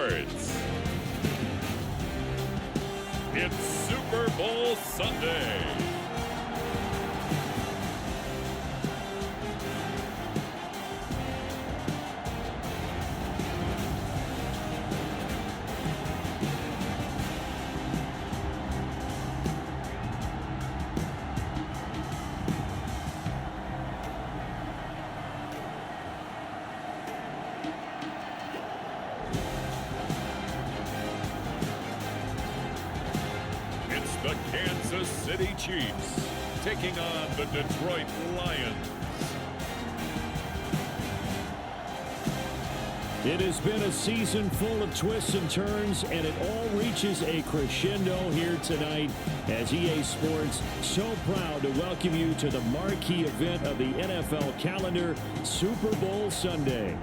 Sports. It's Super Bowl Sunday. The Kansas City Chiefs taking on the Detroit Lions. It has been a season full of twists and turns, and it all reaches a crescendo here tonight as EA Sports so proud to welcome you to the marquee event of the NFL calendar, Super Bowl Sunday.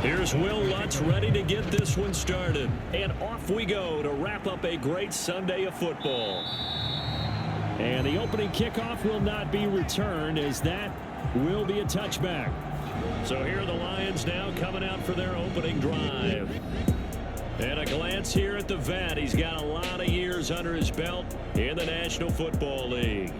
Here's Will Lutz ready to get this one started. And off we go to wrap up a great Sunday of football. And the opening kickoff will not be returned, as that will be a touchback. So here are the Lions now coming out for their opening drive. And a glance here at the vet. He's got a lot of years under his belt in the National Football League.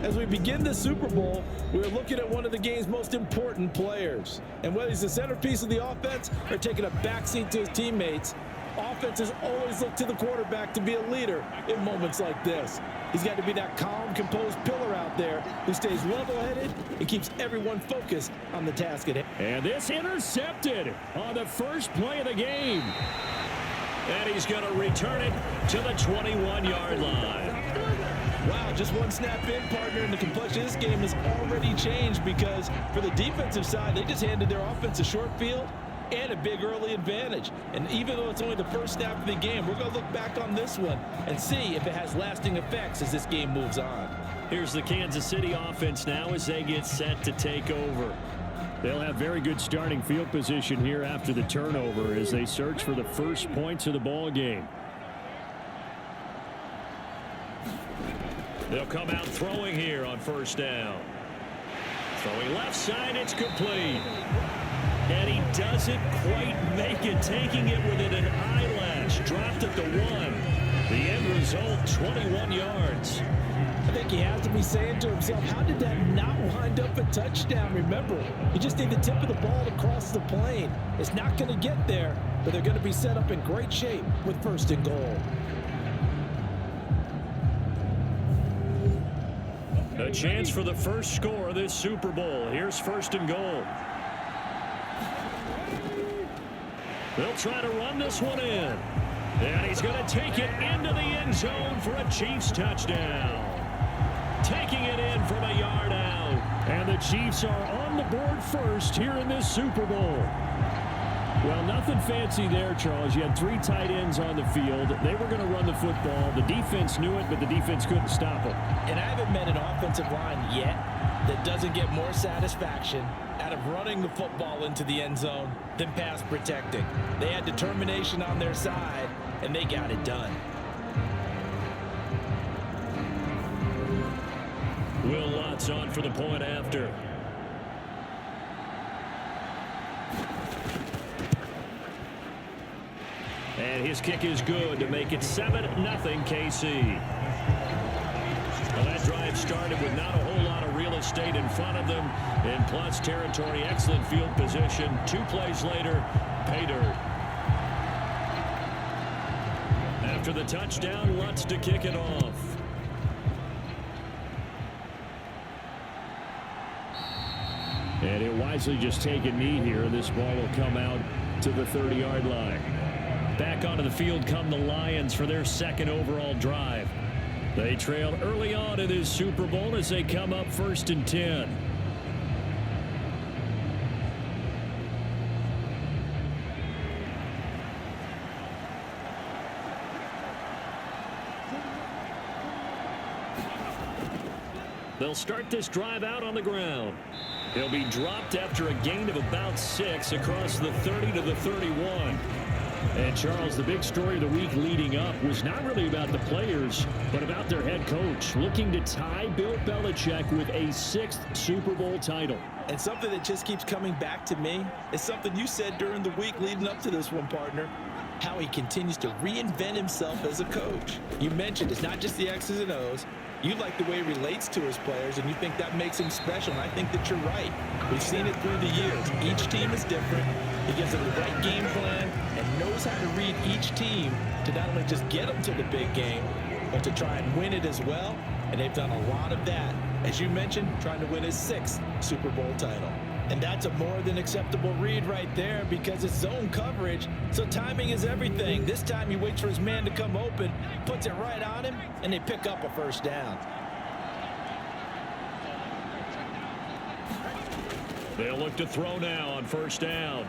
As we begin the Super Bowl, we're looking at one of the game's most important players. And whether he's the centerpiece of the offense or taking a backseat to his teammates, offenses always look to the quarterback to be a leader in moments like this. He's got to be that calm, composed pillar out there who stays level-headed and keeps everyone focused on the task at hand. And this intercepted on the first play of the game. And he's going to return it to the 21-yard line. Wow, just one snap in, partner, and the complexion of this game has already changed, because for the defensive side, they just handed their offense a short field and a big early advantage. And even though it's only the first snap of the game, we're going to look back on this one and see if it has lasting effects as this game moves on. Here's the Kansas City offense now as they get set to take over. They'll have very good starting field position here after the turnover as they search for the first points of the ball game. They'll come out throwing here on first down. Throwing left side, it's complete. And he doesn't quite make it, taking it within an eyelash. Dropped at the 1. The end result, 21 yards. I think he has to be saying to himself, how did that not wind up a touchdown? Remember, you just need the tip of the ball to cross the plane. It's not going to get there, but they're going to be set up in great shape with first and goal. A chance for the first score of this Super Bowl. Here's first and goal. They'll try to run this one in. And he's going to take it into the end zone for a Chiefs touchdown. Taking it in from a yard out. And the Chiefs are on the board first here in this Super Bowl. Well, nothing fancy there, Charles. You had 3 tight ends on the field. They were going to run the football. The defense knew it, but the defense couldn't stop it. And I haven't met an offensive line yet that doesn't get more satisfaction out of running the football into the end zone than pass protecting. They had determination on their side, and they got it done. Will Lutz on for the point after. And his kick is good to make it 7-0 KC. Well, that drive started with not a whole lot of real estate in front of them. In plus territory, excellent field position. 2 plays later, pay dirt. After the touchdown, Lutz to kick it off. And he'll wisely just take a knee here. This ball will come out to the 30-yard line. Back onto the field come the Lions for their second overall drive. They trailed early on in this Super Bowl as they come up 1st and 10. They'll start this drive out on the ground. He'll be dropped after a gain of about 6 across the 30 to the 31. And Charles, the big story of the week leading up was not really about the players, but about their head coach looking to tie Bill Belichick with a 6th Super Bowl title. And something that just keeps coming back to me is something you said during the week leading up to this one, partner. How he continues to reinvent himself as a coach. You mentioned it's not just the X's and O's. You like the way he relates to his players, and you think that makes him special, and I think that you're right. We've seen it through the years. Each team is different. He gives them the right game plan and knows how to read each team to not only just get them to the big game, but to try and win it as well, and they've done a lot of that. As you mentioned, trying to win his 6th Super Bowl title. And that's a more than acceptable read right there because it's zone coverage, so timing is everything. This time he waits for his man to come open, puts it right on him, and they pick up a 1st down. They'll look to throw now on 1st down.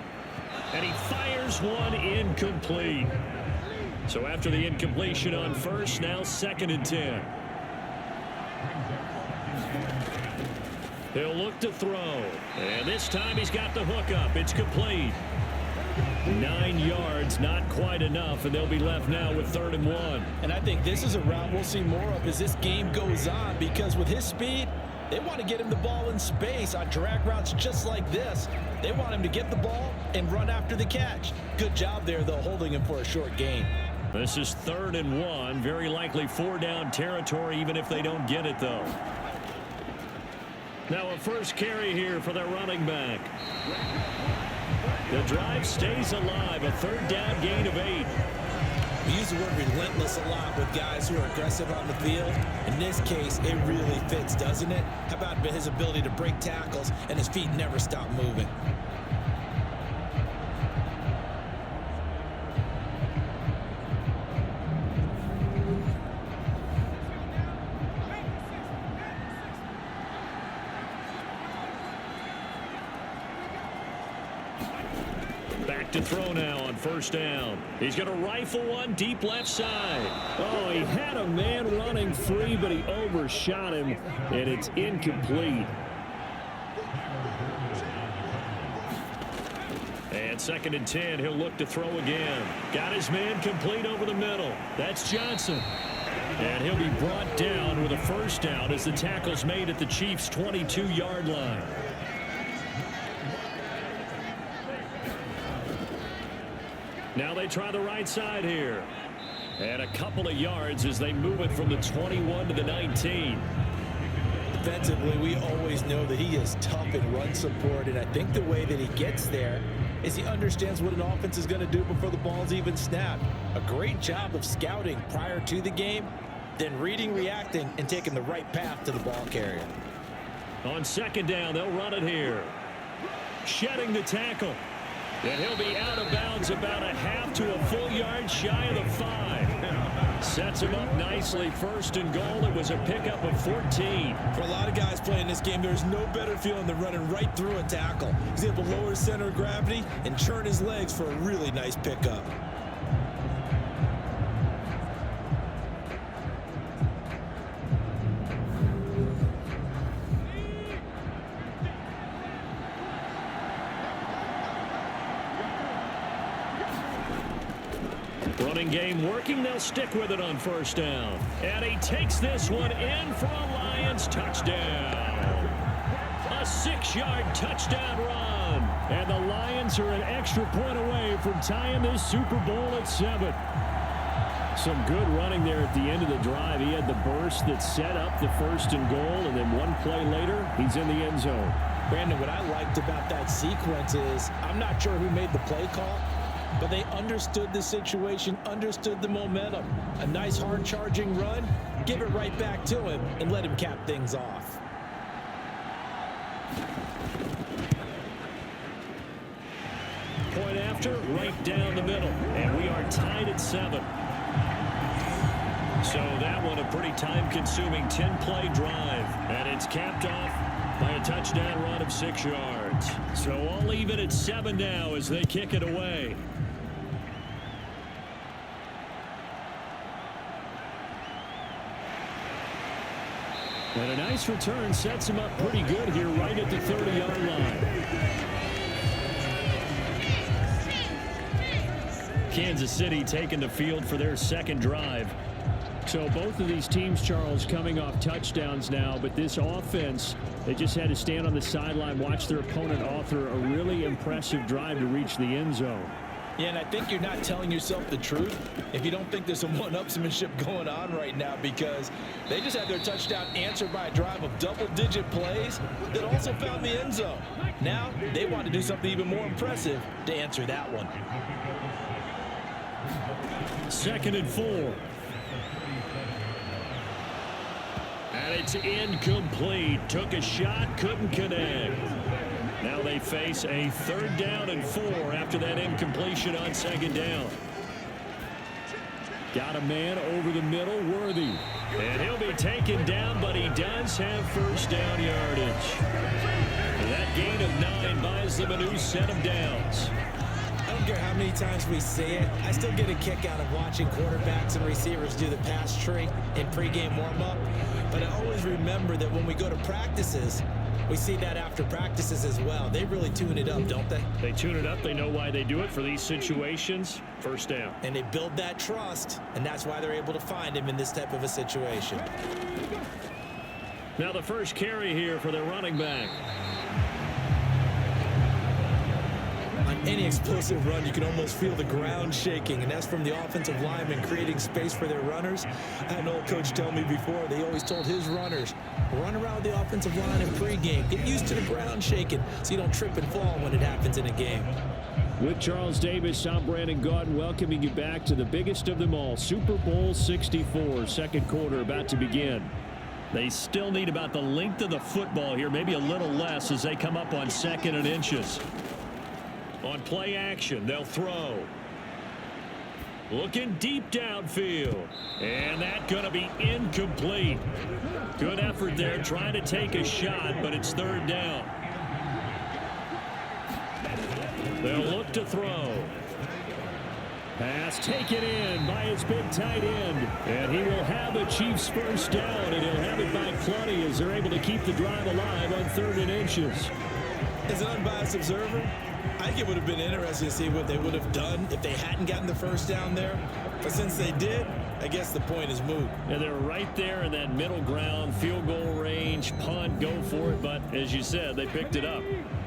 And he fires one incomplete. So after the incompletion on 1st, now 2nd and 10. He'll look to throw. And this time he's got the hook up. It's complete. 9 yards, not quite enough, and they'll be left now with 3rd and 1. And I think this is a route we'll see more of as this game goes on, because with his speed, they want to get him the ball in space on drag routes just like this. They want him to get the ball and run after the catch. Good job there, though, holding him for a short gain. This is 3rd and 1. Very likely 4-down territory, even if they don't get it, though. Now a 1st carry here for their running back. The drive stays alive. A 3rd down gain of 8. We use the word relentless a lot with guys who are aggressive on the field. In this case, it really fits, doesn't it? How about his ability to break tackles and his feet never stop moving? Back to throw now on 1st down. He's going to rifle one deep left side. Oh, he had a man running free, but he overshot him, and it's incomplete. And 2nd and 10, he'll look to throw again. Got his man complete over the middle. That's Johnson. And he'll be brought down with a 1st down as the tackle's made at the Chiefs' 22-yard line. Now they try the right side here. And a couple of yards as they move it from the 21 to the 19. Defensively, we always know that he is tough in run support, and I think the way that he gets there is he understands what an offense is going to do before the ball's even snapped. A great job of scouting prior to the game, then reading, reacting, and taking the right path to the ball carrier. On 2nd down, they'll run it here. Shedding the tackle. And he'll be out of bounds about a half to a full yard shy of the 5. Sets him up nicely. 1st and goal. It was a pickup of 14. For a lot of guys playing this game, there's no better feeling than running right through a tackle. He's able to lower his center of gravity and churn his legs for a really nice pickup. Running game working. They'll stick with it on 1st down. And he takes this one in for a Lions touchdown. A 6-yard touchdown run. And the Lions are an extra point away from tying this Super Bowl at 7. Some good running there at the end of the drive. He had the burst that set up the 1st and goal, and then one play later, he's in the end zone. Brandon, what I liked about that sequence is I'm not sure who made the play call, but they understood the situation, understood the momentum. A nice hard-charging run, give it right back to him, and let him cap things off. Point after, right down the middle, and we are tied at 7. So that one a pretty time-consuming 10-play drive, and it's capped off by a touchdown run of 6 yards. So all even at 7 now as they kick it away. And a nice return sets him up pretty good here right at the 30-yard line. Kansas City taking the field for their second drive. So both of these teams, Charles, coming off touchdowns now, but this offense, they just had to stand on the sideline, watch their opponent author a really impressive drive to reach the end zone. Yeah, and I think you're not telling yourself the truth if you don't think there's some one-upsmanship going on right now, because they just had their touchdown answered by a drive of double-digit plays that also found the end zone. Now they want to do something even more impressive to answer that one. 2nd and 4. And it's incomplete. Took a shot, couldn't connect. Now they face a 3rd down and 4 after that incompletion on 2nd down. Got a man over the middle, Worthy. And he'll be taken down, but he does have 1st down yardage. That gain of 9 buys them a new set of downs. I don't care how many times we see it. I still get a kick out of watching quarterbacks and receivers do the pass tree in pregame warm-up. But I always remember that when we go to practices, we see that after practices as well. They really tune it up, don't they? They tune it up. They know why they do it for these situations. 1st down. And they build that trust, and that's why they're able to find him in this type of a situation. Now the first carry here for their running back. On any explosive run, you can almost feel the ground shaking, and that's from the offensive linemen creating space for their runners. I had an old coach tell me before, they always told his runners, run around the offensive line in pregame. Get used to the ground shaking so you don't trip and fall when it happens in a game. With Charles Davis, I'm Brandon Gaudin welcoming you back to the biggest of them all, Super Bowl 64, second quarter about to begin. They still need about the length of the football here, maybe a little less as they come up on 2nd and inches. On play action, they'll throw. Looking deep downfield. And that's going to be incomplete. Good effort there trying to take a shot, but it's 3rd down. They'll look to throw. Pass taken in by his big tight end. And he will have the Chiefs' 1st down, and he'll have it by plenty as they're able to keep the drive alive on 3rd and inches. As an unbiased observer, I think it would have been interesting to see what they would have done if they hadn't gotten the 1st down there. But since they did, I guess the point is moot. And they're right there in that middle ground, field goal range, punt, go for it. But as you said, they picked it up.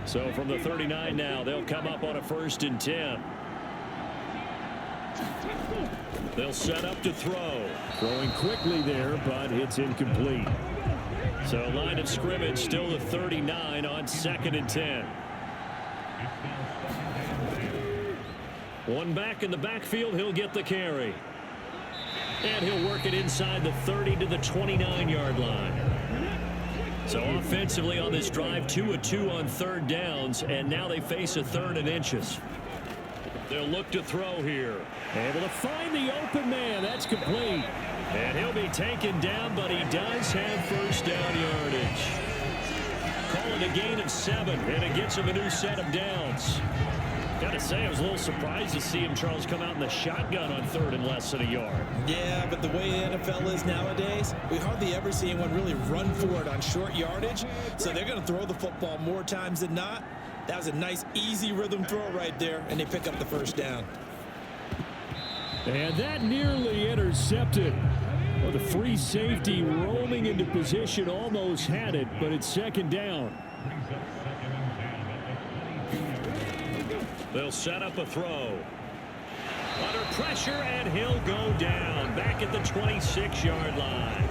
So from the 39 now, they'll come up on a 1st and 10. They'll set up to throw. Throwing quickly there, but it's incomplete. So line of scrimmage still the 39 on 2nd and 10. One back in the backfield, he'll get the carry. And he'll work it inside the 30 to the 29-yard line. So offensively on this drive, 2 of 2 on 3rd downs, and now they face a 3rd and inches. They'll look to throw here. Able to find the open man. That's complete. And he'll be taken down, but he does have 1st down yardage. Call it a gain of 7, and it gets him a new set of downs. Got to say, I was a little surprised to see him, Charles, come out in the shotgun on 3rd and less than a yard. Yeah, but the way the NFL is nowadays, we hardly ever see anyone really run for it on short yardage. So they're going to throw the football more times than not. That was a nice, easy rhythm throw right there, and they pick up the 1st down. And that nearly intercepted. Well, the free safety roaming into position almost had it, but it's 2nd down. They'll set up a throw. Under pressure, and he'll go down back at the 26-yard line.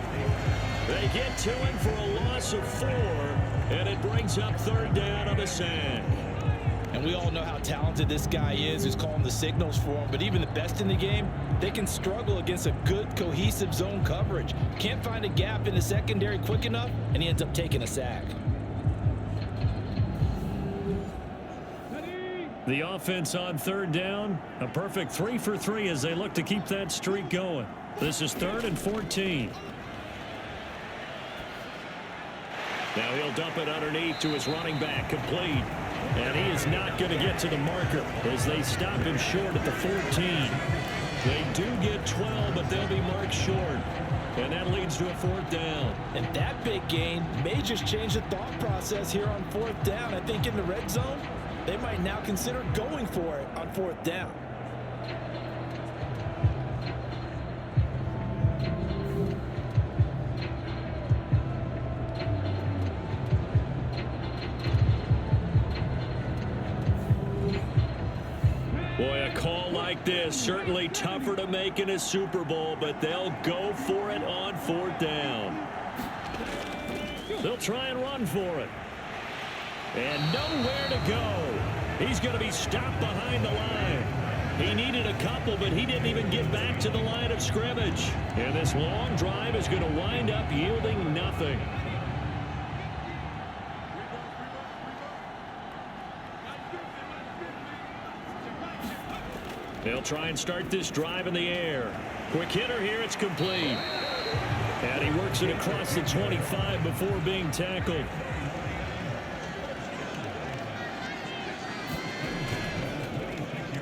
They get to him for a loss of 4, and it brings up 3rd down on the sack. And we all know how talented this guy is who's calling the signals for him. But even the best in the game, they can struggle against a good, cohesive zone coverage. Can't find a gap in the secondary quick enough, and he ends up taking a sack. The offense on 3rd down, a perfect 3 for 3 as they look to keep that streak going. This is 3rd and 14. Now he'll dump it underneath to his running back, complete. And he is not going to get to the marker as they stop him short at the 14. They do get 12, but they'll be marked short. And that leads to a 4th down. And that big gain may just change the thought process here on 4th down. I think in the red zone, they might now consider going for it on 4th down. Boy, a call like this, certainly tougher to make in a Super Bowl, but they'll go for it on 4th down. They'll try and run for it. And nowhere to go. He's going to be stopped behind the line. He needed a couple, but he didn't even get back to the line of scrimmage. And this long drive is going to wind up yielding nothing. They'll try and start this drive in the air. Quick hitter here, it's complete. And he works it across the 25 before being tackled.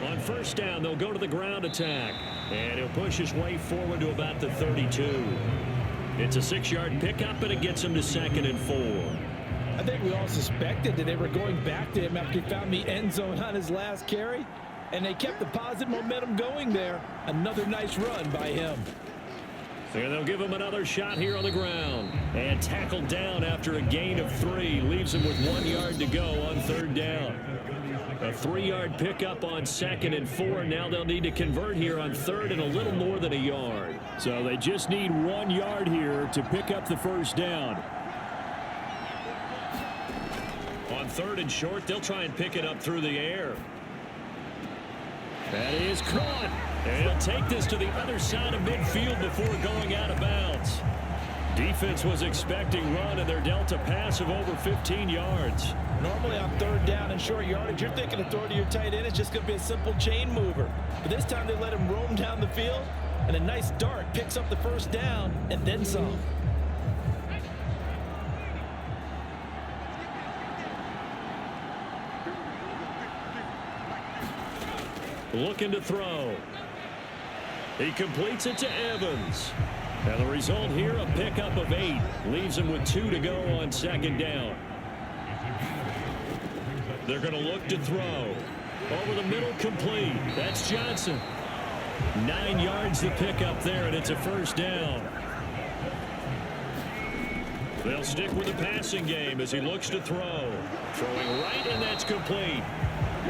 On 1st down, they'll go to the ground attack. And he'll push his way forward to about the 32. It's a 6-yard pickup, and it gets him to 2nd and 4. I think we all suspected that they were going back to him after he found the end zone on his last carry. And they kept the positive momentum going there. Another nice run by him. And they'll give him another shot here on the ground. And tackled down after a gain of 3. Leaves him with 1 yard to go on 3rd down. A 3-yard pickup on 2nd and 4. Now they'll need to convert here on 3rd and a little more than a yard. So they just need 1 yard here to pick up the 1st down. On 3rd and short, they'll try and pick it up through the air. That is caught. And he'll take this to the other side of midfield before going out of bounds. Defense was expecting run, and they're dealt a pass of over 15 yards. Normally on 3rd down and short yardage, you're thinking of throwing to your tight end. It's just going to be a simple chain mover. But this time they let him roam down the field, and a nice dart picks up the 1st down and then some. Looking to throw. He completes it to Evans. And the result here, a pickup of 8. Leaves him with 2 to go on 2nd down. They're going to look to throw. Over the middle, complete. That's Johnson. 9 yards to pick up there, and it's a 1st down. They'll stick with the passing game as he looks to throw. Throwing right, and that's complete.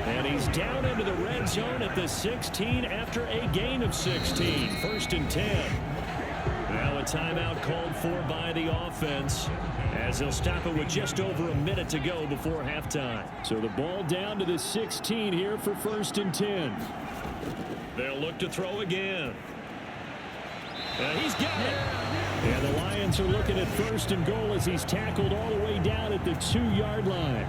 And he's down into the red zone at the 16 after a gain of 16. 1st and 10. Now a timeout called for by the offense as they'll stop it with just over a minute to go before halftime. So the ball down to the 16 here for 1st and 10. They'll look to throw again. And he's got it. And the Lions are looking at 1st and goal as he's tackled all the way down at the 2-yard line.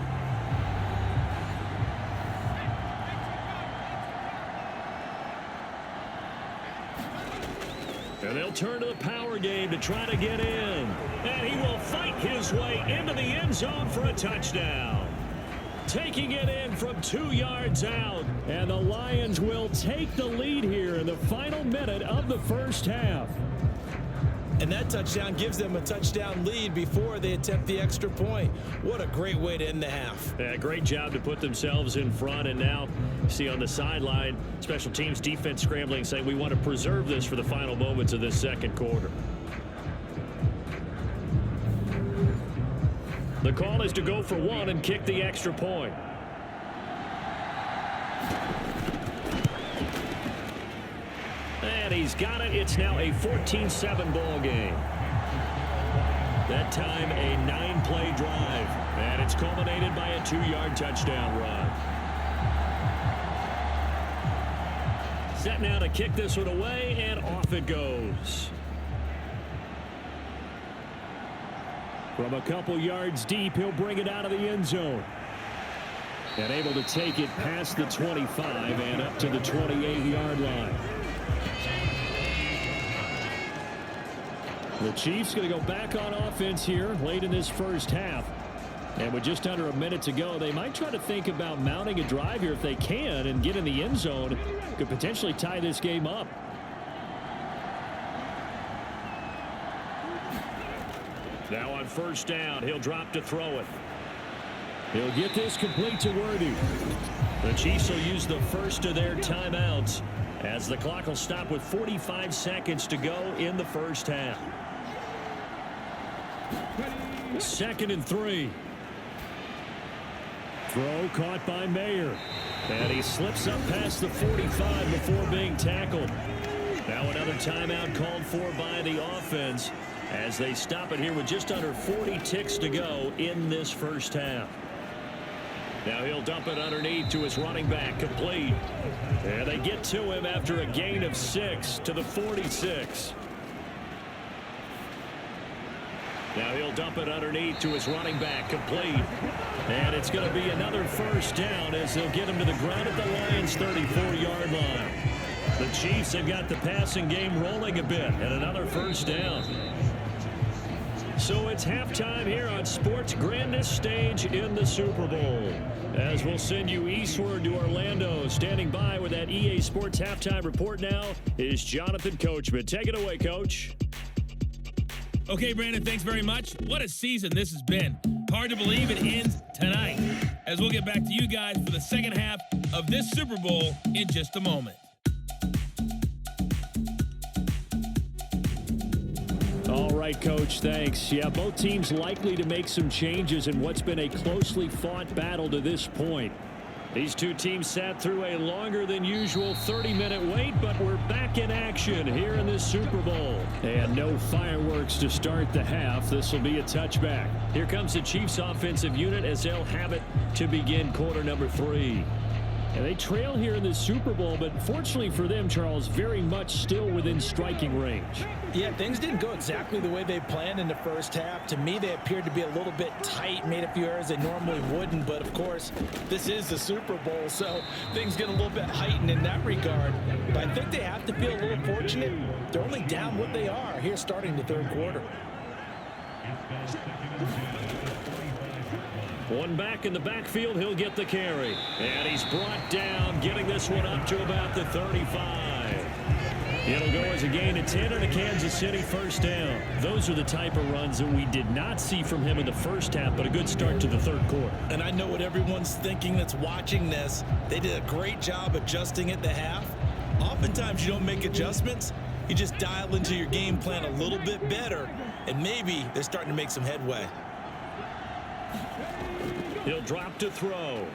And they'll turn to the power game to try to get in. And he will fight his way into the end zone for a touchdown. Taking it in from 2 yards out. And the Lions will take the lead here in the final minute of the 1st half. And that touchdown gives them a touchdown lead before they attempt the extra point. What a great way to end the half. Yeah, great job to put themselves in front. And now see on the sideline, special teams defense scrambling, saying we want to preserve this for the final moments of this 2nd quarter. The call is to go for one and kick the extra point. And he's got it. It's now a 14-7 ball game. That time a 9-play drive. And it's culminated by a 2-yard touchdown run. Set now to kick this one away, and off it goes. From a couple yards deep, he'll bring it out of the end zone. And able to take it past the 25 and up to the 28-yard line. The Chiefs going to go back on offense here late in this first half. And with just under a minute to go, they might try to think about mounting a drive here if they can and get in the end zone. Could potentially tie this game up. Now on first down, he'll drop to throw it. He'll get this complete to Worthy. The Chiefs will use the first of their timeouts as the clock will stop with 45 seconds to go in the first half. 2nd and 3. Throw caught by Mayer. And he slips up past the 45 before being tackled. Now another timeout called for by the offense as they stop it here with just under 40 ticks to go in this first half. Now he'll dump it underneath to his running back, complete. And they get to him after a gain of 6 to the 46. Now he'll dump it underneath to his running back, complete. And it's going to be another first down as they'll get him to the ground at the Lions' 34-yard line. The Chiefs have got the passing game rolling a bit, and another first down. So it's halftime here on sports' grandest stage in the Super Bowl. As we'll send you eastward to Orlando. Standing by with that EA Sports halftime report now is Jonathan Coachman. Take it away, Coach. Okay, Brandon, thanks very much. What a season this has been. Hard to believe it ends tonight, as we'll get back to you guys for the second half of this Super Bowl in just a moment. All right, Coach, thanks. Yeah, both teams likely to make some changes in what's been a closely fought battle to this point. These two teams sat through a longer than usual 30-minute wait, but we're back in action here in this Super Bowl. And no fireworks to start the half. This will be a touchback. Here comes the Chiefs offensive unit as they'll have it to begin quarter number 3. And they trail here in the Super Bowl, but fortunately for them, Charles, very much still within striking range. Yeah, things didn't go exactly the way they planned in the first half. To me, they appeared to be a little bit tight, made a few errors they normally wouldn't. But, of course, this is the Super Bowl, so things get a little bit heightened in that regard. But I think they have to feel a little fortunate. They're only down what they are here starting the third quarter. One back in the backfield, he'll get the carry. And he's brought down, getting this one up to about the 35. It'll go as a gain of 10 and a Kansas City first down. Those are the type of runs that we did not see from him in the first half, but a good start to the third quarter. And I know what everyone's thinking that's watching this. They did a great job adjusting at the half. Oftentimes you don't make adjustments. You just dial into your game plan a little bit better, and maybe they're starting to make some headway. He'll drop to throw.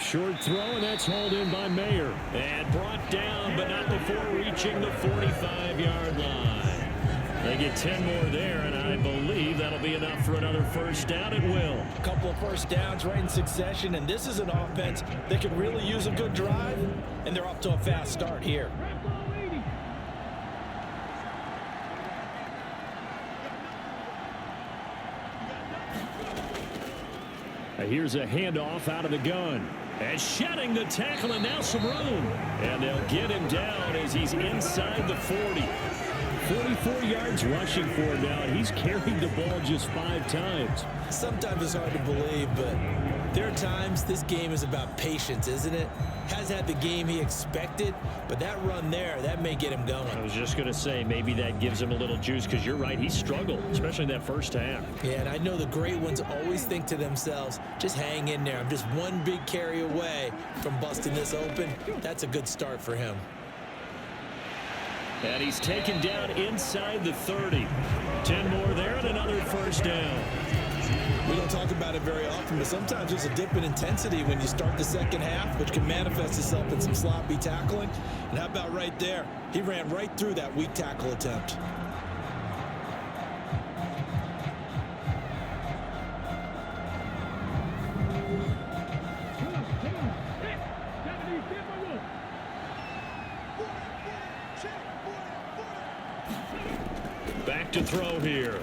Short throw, and that's hauled in by Mayer. And brought down, but not before reaching the 45-yard line. They get 10 more there, and I believe that'll be enough for another first down. It will. A couple of first downs right in succession, and this is an offense that could really use a good drive, and they're off to a fast start here. Here's a handoff out of the gun. And shedding the tackle, and now some room. And they'll get him down as he's inside the 40. 44 yards rushing for him now. He's carried the ball just 5 times. Sometimes it's hard to believe, but there are times this game is about patience, isn't it? Has had the game he expected, but that run there, that may get him going. I was just going to say, maybe that gives him a little juice, because you're right, he struggled, especially in that first half. Yeah, and I know the great ones always think to themselves, just hang in there. I'm just one big carry away from busting this open. That's a good start for him. And he's taken down inside the 30. 10 more there and another first down. We don't talk about it very often, but sometimes there's a dip in intensity when you start the second half, which can manifest itself in some sloppy tackling. And how about right there? He ran right through that weak tackle attempt. Back to throw here.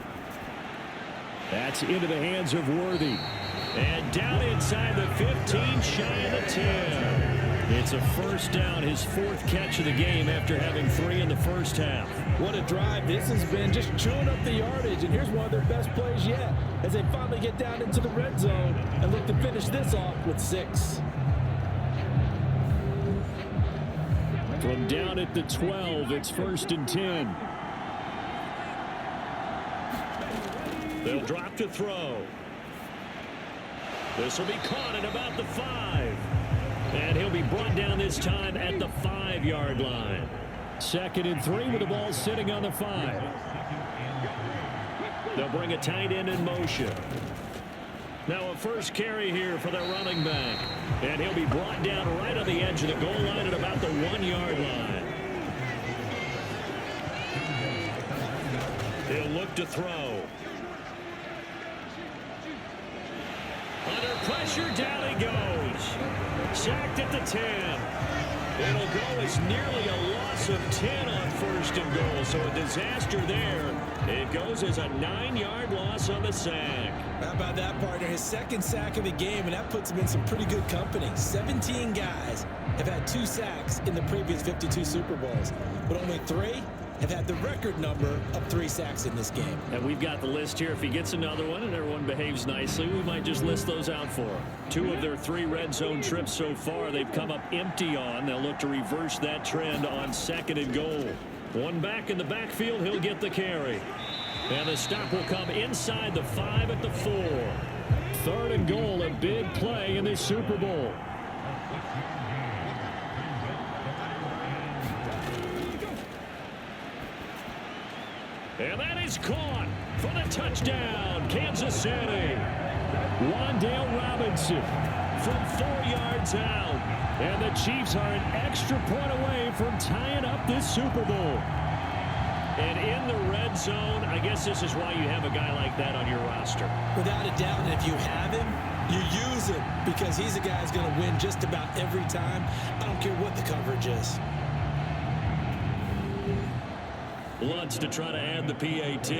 That's into the hands of Worthy. And down inside the 15, shy of the 10. It's a first down, his fourth catch of the game after having 3 in the first half. What a drive this has been, just chewing up the yardage. And here's one of their best plays yet as they finally get down into the red zone and look to finish this off with 6. From down at the 12, it's 1st and 10. They'll drop to throw. This will be caught at about the 5. And he'll be brought down this time at the 5-yard line. 2nd and 3 with the ball sitting on the 5. They'll bring a tight end in motion. Now a first carry here for their running back. And he'll be brought down right on the edge of the goal line at about the 1-yard line. He'll look to throw. Under pressure, down he goes. Sacked at the 10. It'll go as nearly a loss of 10 on 1st and goal. So a disaster there. It goes as a 9-yard loss on the sack. How about that, partner? His 2nd sack of the game, and that puts him in some pretty good company. 17 guys have had 2 sacks in the previous 52 Super Bowls, but only 3 have had the record number of 3 sacks in this game. And we've got the list here. If he gets another one and everyone behaves nicely, we might just list those out for him. 2 of their 3 red zone trips so far they've come up empty on. They'll look to reverse that trend on 2nd and goal. One back in the backfield, he'll get the carry. And the stop will come inside the 5 at the 4. 3rd and goal, a big play in this Super Bowl. And that is caught for the touchdown, Kansas City. Wan'Dale Robinson from 4 yards out. And the Chiefs are an extra point away from tying up this Super Bowl. And in the red zone, I guess this is why you have a guy like that on your roster. Without a doubt, and if you have him, you use him because he's a guy who's going to win just about every time. I don't care what the coverage is. Lutz to try to add the PAT.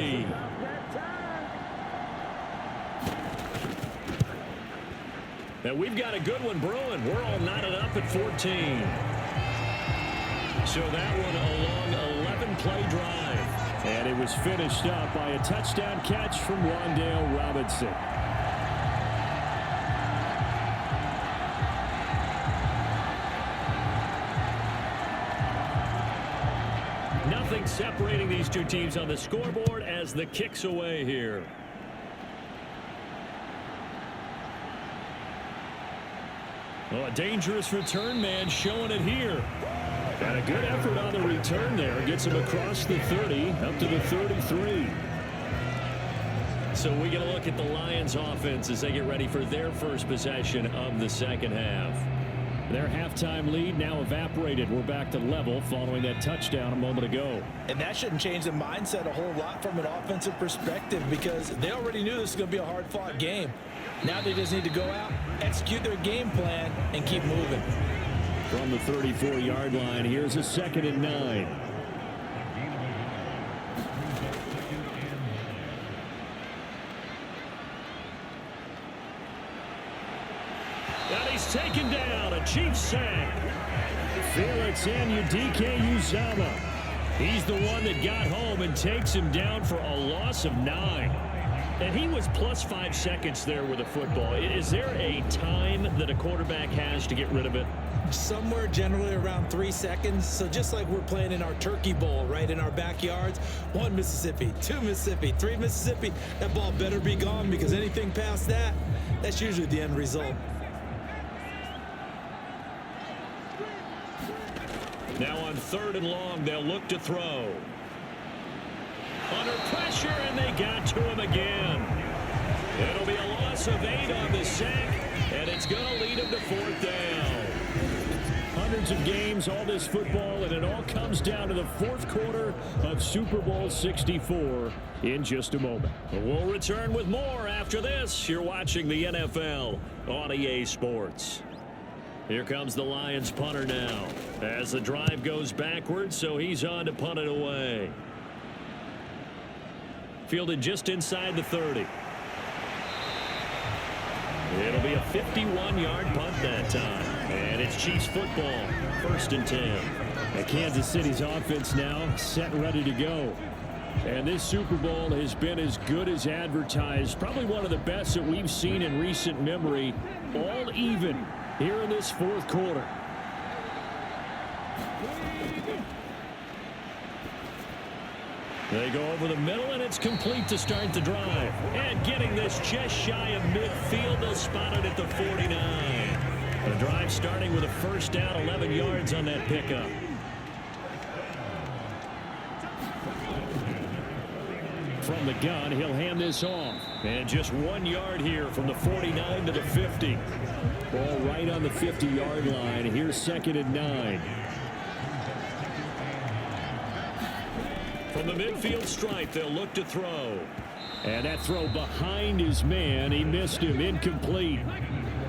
And we've got a good one brewing. We're all knotted up at 14. So that one a long 11-play drive. And it was finished up by a touchdown catch from Wan'Dale Robinson. Nothing separating these two teams on the scoreboard as the kick's away here. Oh, a dangerous return man showing it here. And a good effort on the return there. Gets him across the 30 up to the 33. So we get a look at the Lions offense as they get ready for their first possession of the second half. Their halftime lead now evaporated. We're back to level following that touchdown a moment ago. And that shouldn't change the mindset a whole lot from an offensive perspective because they already knew this was going to be a hard-fought game. Now they just need to go out, execute their game plan, and keep moving. From the 34-yard line, here's a 2nd and 9. And he's taken down, a Chiefs sack. Felix Anudike-Uzomah. He's the one that got home and takes him down for a loss of 9. And he was plus 5 seconds there with a football. Is there a time that a quarterback has to get rid of it? Somewhere generally around 3 seconds. So just like we're playing in our turkey bowl, right, in our backyards, 1 Mississippi, 2 Mississippi, 3 Mississippi, that ball better be gone because anything past that, that's usually the end result. Now on 3rd and long, they'll look to throw. Under pressure, and they got to him again. It'll be a loss of 8 on the sack, and it's going to lead him to 4th down. Hundreds of games, all this football, and it all comes down to the 4th quarter of Super Bowl 64 in just a moment. We'll return with more after this. You're watching the NFL on EA Sports. Here comes the Lions punter now as the drive goes backwards, so he's on to punt it away. Fielded just inside the 30. It'll be a 51-yard punt that time. And it's Chiefs football, 1st and 10. And Kansas City's offense now set ready to go. And this Super Bowl has been as good as advertised. Probably one of the best that we've seen in recent memory. All even here in this 4th quarter. They go over the middle, and it's complete to start the drive. And getting this just shy of midfield, they'll spot it at the 49. The drive starting with a 1st down, 11 yards on that pickup. From the gun, he'll hand this off. And just 1 yard here from the 49 to the 50. Ball right on the 50-yard line. Here's 2nd and 9. From the midfield stripe, they'll look to throw. And that throw behind his man. He missed him. Incomplete.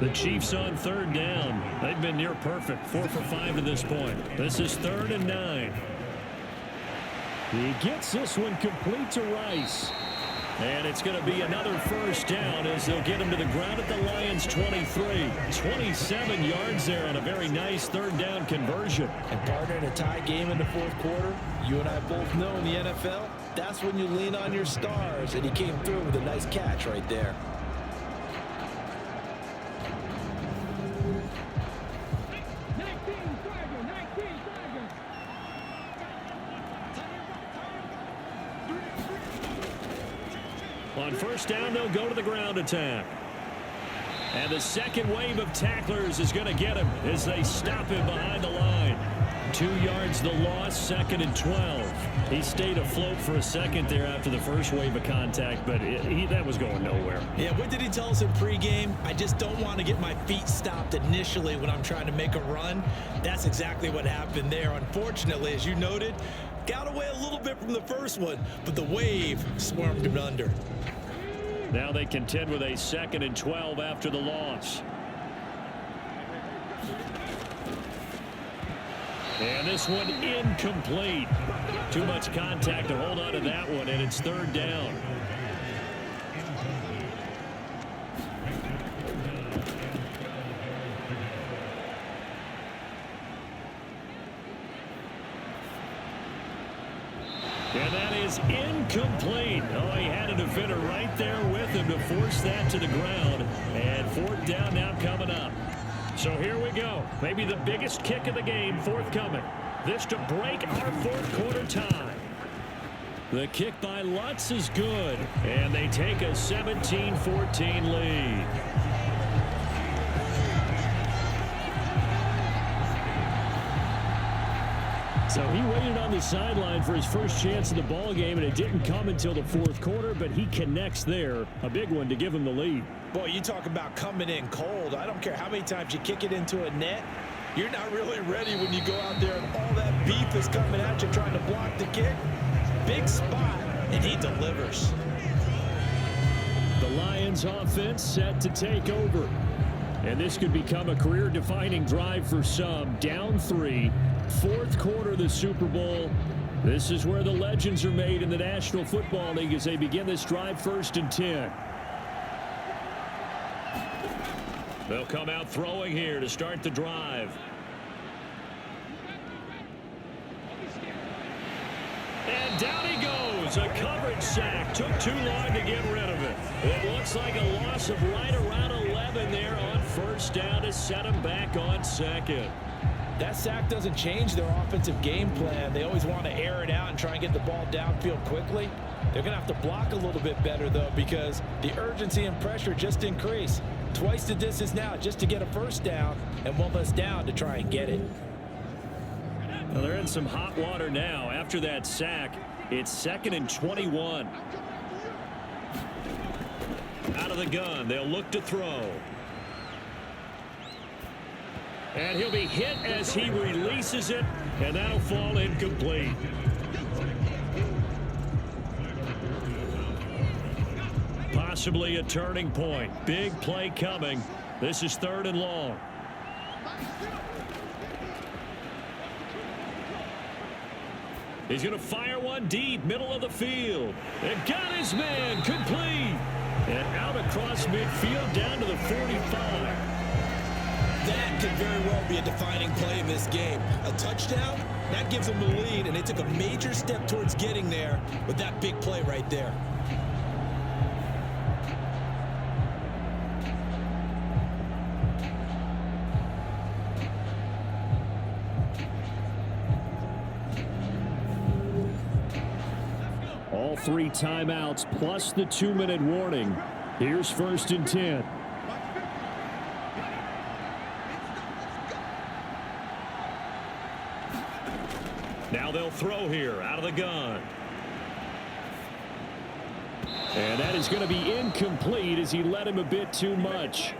The Chiefs on 3rd down. They've been near perfect. 4 for 5 to this point. This is 3rd and 9. He gets this one complete to Rice. And it's going to be another 1st down as they'll get him to the ground at the Lions' 23. 27 yards there on a very nice 3rd down conversion. And partner, in a tie game in the 4th quarter, you and I both know in the NFL, that's when you lean on your stars. And he came through with a nice catch right there. On 1st down, they'll go to the ground attack. And the second wave of tacklers is going to get him as they stop him behind the line. 2 yards the loss, 2nd and 12. He stayed afloat for a second there after the first wave of contact, but that was going nowhere. Yeah, what did he tell us in pregame? I just don't want to get my feet stopped initially when I'm trying to make a run. That's exactly what happened there. Unfortunately, as you noted, got away a little bit from the first one, but the wave swarmed him under. Now they contend with a 2nd and 12 after the loss. And this one incomplete. Too much contact to hold on to that one, and it's 3rd down. And that is incomplete. Oh, he had a defender right there with him to force that to the ground. And 4th down now coming up. So here we go. Maybe the biggest kick of the game forthcoming. This to break our 4th quarter tie. The kick by Lutz is good. And they take a 17-14 lead. So he waited on the sideline for his first chance of the ball game, and it didn't come until the 4th quarter, but he connects there. A big one to give him the lead. Boy, you talk about coming in cold. I don't care how many times you kick it into a net. You're not really ready when you go out there and all that beef is coming at you trying to block the kick. Big spot, and he delivers. The Lions offense set to take over. And this could become a career-defining drive for some. Down 3. 4th quarter of the Super Bowl. This is where the legends are made in the National Football League as they begin this drive 1st and 10. They'll come out throwing here to start the drive. And down he goes. A coverage sack. Took too long to get rid of it. It looks like a loss of right around 11 there on 1st down to set him back on 2nd. That sack doesn't change their offensive game plan. They always want to air it out and try and get the ball downfield quickly. They're going to have to block a little bit better, though, because the urgency and pressure just increase. Twice the distance now just to get a 1st down, and 1 less down to try and get it. Well, they're in some hot water now. After that sack, it's 2nd and 21. Out of the gun, they'll look to throw. And he'll be hit as he releases it, and that'll fall incomplete. Possibly a turning point. Big play coming. This is 3rd and long. He's going to fire one deep, middle of the field. And got his man, complete. And out across midfield, down to the 45. That could very well be a defining play in this game. A touchdown, that gives them the lead, and they took a major step towards getting there with that big play right there. All 3 timeouts plus the 2-minute warning. Here's 1st and 10. Now they'll throw here out of the gun. And that is going to be incomplete as he led him a bit too much.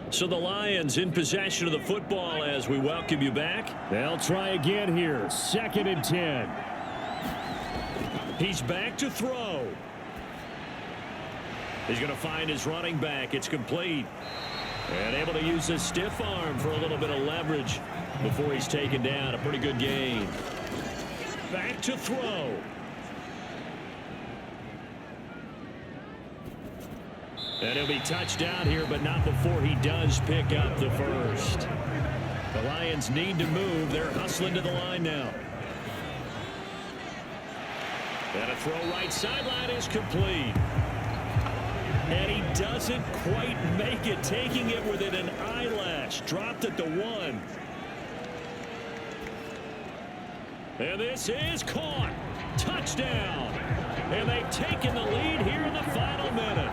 So the Lions in possession of the football as we welcome you back. They'll try again here. 2nd and 10. He's back to throw. He's going to find his running back. It's complete. And able to use his stiff arm for a little bit of leverage before he's taken down. A pretty good gain. Back to throw. And he'll be touched down here, but not before he does pick up the first. The Lions need to move. They're hustling to the line now. And a throw right sideline is complete. And he doesn't quite make it, taking it within an eyelash. Dropped at the 1. And this is caught. Touchdown. And they've taken the lead here in the final minute.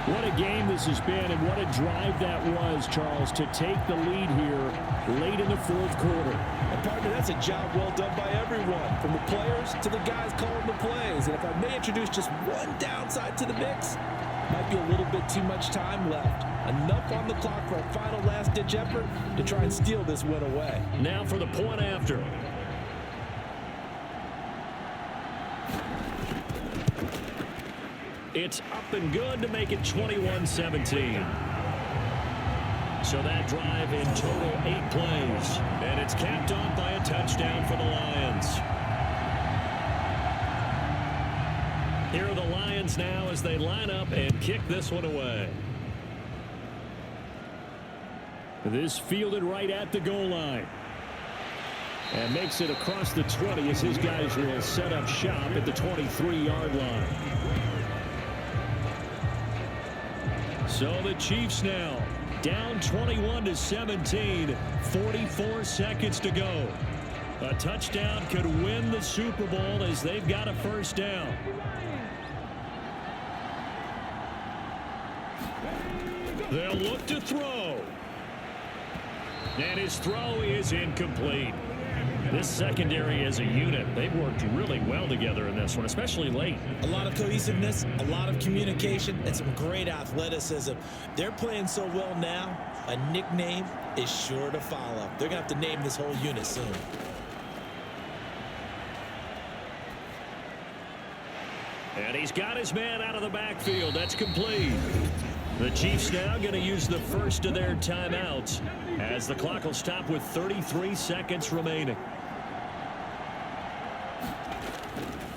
What a game this has been, and what a drive that was, Charles, to take the lead here late in the 4th quarter. And partner, that's a job well done by everyone, from the players to the guys calling the plays. And if I may introduce just one downside to the mix, might be a little bit too much time left. Enough on the clock for a final last-ditch effort to try and steal this win away. Now for the point after. It's up and good to make it 21-17. So that drive in total 8 plays. And it's capped off by a touchdown for the Lions. Here are the Lions now as they line up and kick this one away. This fielded right at the goal line. And makes it across the 20 as his guys will set up shop at the 23-yard line. So the Chiefs now down 21-17, 44 seconds to go. A touchdown could win the Super Bowl as they've got a first down. They'll look to throw. And his throw is incomplete. This secondary as a unit, they've worked really well together in this one, especially late. A lot of cohesiveness, a lot of communication, and some great athleticism. They're playing so well now, a nickname is sure to follow. They're going to have to name this whole unit soon. And he's got his man out of the backfield. That's complete. The Chiefs now going to use the first of their timeouts as the clock will stop with 33 seconds remaining.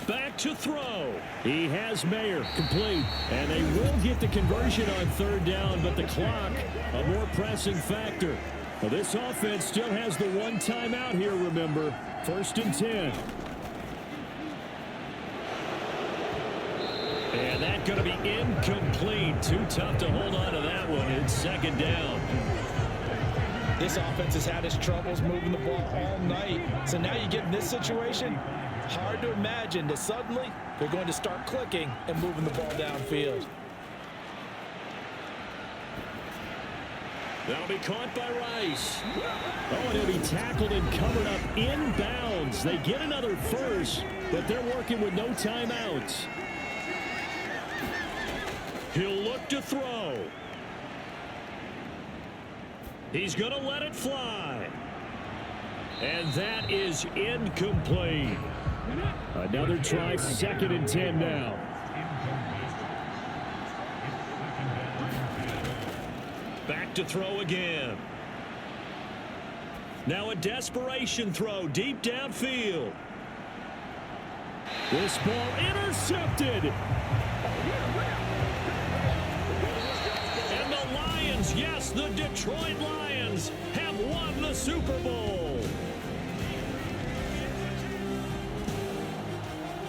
Back to throw. He has Mayer complete. And they will get the conversion on 3rd down, but the clock a more pressing factor. Well, this offense still has the 1 timeout here, remember. 1st and 10. And that's going to be incomplete. Too tough to hold on to that one. It's 2nd down. This offense has had its troubles moving the ball all night. So now you get in this situation, hard to imagine that suddenly they're going to start clicking and moving the ball downfield. That'll be caught by Rice. Oh, and he'll be tackled and covered up inbounds. They get another first, but they're working with no timeouts. He'll look to throw. He's going to let it fly. And that is incomplete. Another try, 2nd and 10 now. Back to throw again. Now a desperation throw deep downfield. This ball intercepted. And the Lions, yes, the Detroit Lions have won the Super Bowl.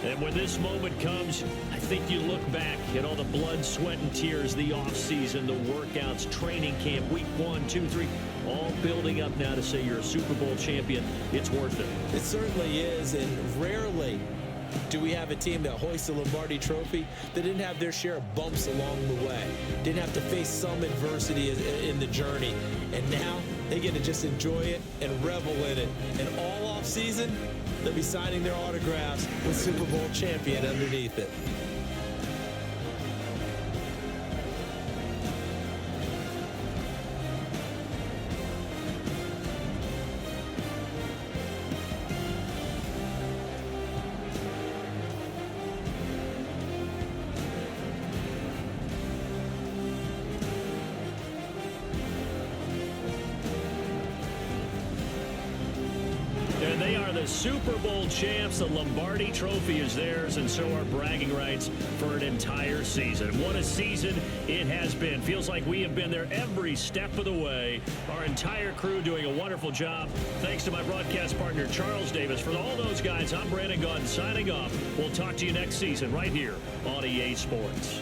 And when this moment comes, I think you look back at all the blood, sweat, and tears, the offseason, the workouts, training camp, week 1, 2, 3, all building up now to say you're a Super Bowl champion. It's worth it. It certainly is, and rarely do we have a team that hoists the Lombardi Trophy that didn't have their share of bumps along the way, didn't have to face some adversity in the journey, and now they get to just enjoy it and revel in it. And all offseason, they'll be signing their autographs with Super Bowl champion underneath it. And they are the Super Bowl champs. The Lombardi Trophy is theirs, and so are bragging rights for an entire season. What a season it has been. Feels like we have been there every step of the way. Our entire crew doing a wonderful job. Thanks to my broadcast partner, Charles Davis. For all those guys, I'm Brandon Gaudin signing off. We'll talk to you next season right here on EA Sports.